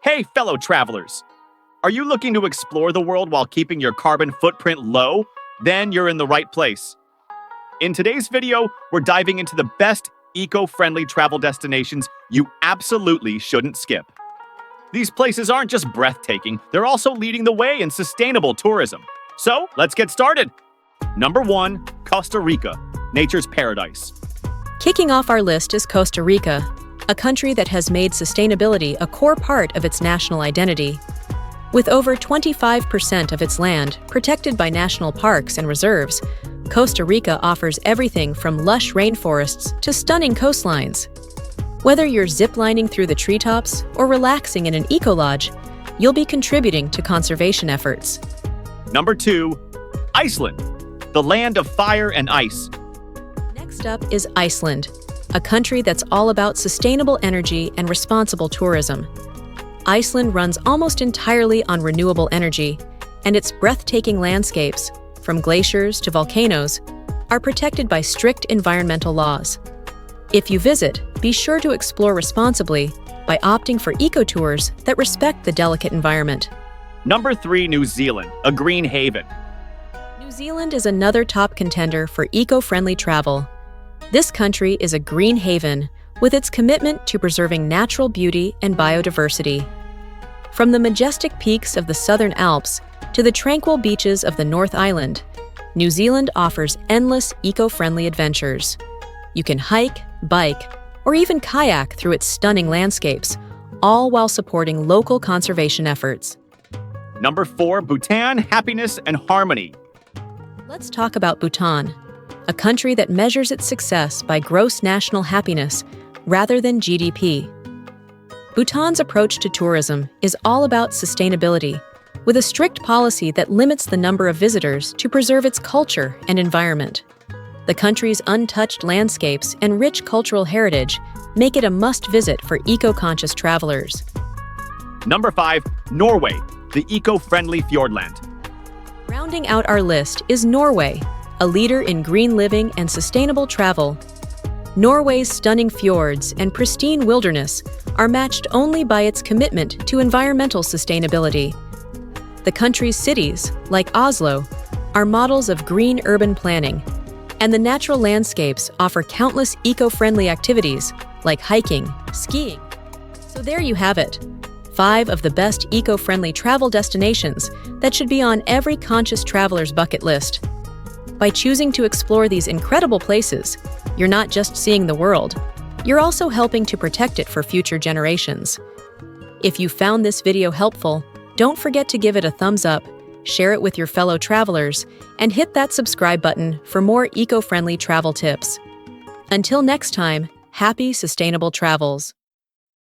Hey, fellow travelers! Are you looking to explore the world while keeping your carbon footprint low? Then you're in the right place. In today's video, we're diving into the best eco-friendly travel destinations you absolutely shouldn't skip. These places aren't just breathtaking, they're also leading the way in sustainable tourism. So, let's get started! Number 1. Costa Rica, nature's paradise. Kicking off our list is Costa Rica, a country that has made sustainability a core part of its national identity. With over 25% of its land protected by national parks and reserves, Costa Rica offers everything from lush rainforests to stunning coastlines. Whether you're ziplining through the treetops or relaxing in an eco-lodge, you'll be contributing to conservation efforts. Number 2. Iceland, the land of fire and ice. Next up is Iceland, a country that's all about sustainable energy and responsible tourism. Iceland runs almost entirely on renewable energy, and its breathtaking landscapes, from glaciers to volcanoes, are protected by strict environmental laws. If you visit, be sure to explore responsibly by opting for eco-tours that respect the delicate environment. Number 3. New Zealand, a green haven. New Zealand is another top contender for eco-friendly travel. This country is a green haven with its commitment to preserving natural beauty and biodiversity. From the majestic peaks of the Southern Alps to the tranquil beaches of the North Island, New Zealand offers endless eco-friendly adventures. You can hike, bike, or even kayak through its stunning landscapes, all while supporting local conservation efforts. Number 4. Bhutan, happiness and harmony. Let's talk about Bhutan, a country that measures its success by gross national happiness rather than GDP. Bhutan's approach to tourism is all about sustainability, with a strict policy that limits the number of visitors to preserve its culture and environment. The country's untouched landscapes and rich cultural heritage make it a must-visit for eco-conscious travelers. Number 5. Norway, the eco-friendly Fjordland. Rounding out our list is Norway, a leader in green living and sustainable travel. Norway's stunning fjords and pristine wilderness are matched only by its commitment to environmental sustainability. The country's cities, like Oslo, are models of green urban planning, and the natural landscapes offer countless eco-friendly activities like hiking, skiing. So there you have it, 5 of the best eco-friendly travel destinations that should be on every conscious traveler's bucket list. By choosing to explore these incredible places, you're not just seeing the world, you're also helping to protect it for future generations. If you found this video helpful, don't forget to give it a thumbs up, share it with your fellow travelers, and hit that subscribe button for more eco-friendly travel tips. Until next time, happy sustainable travels.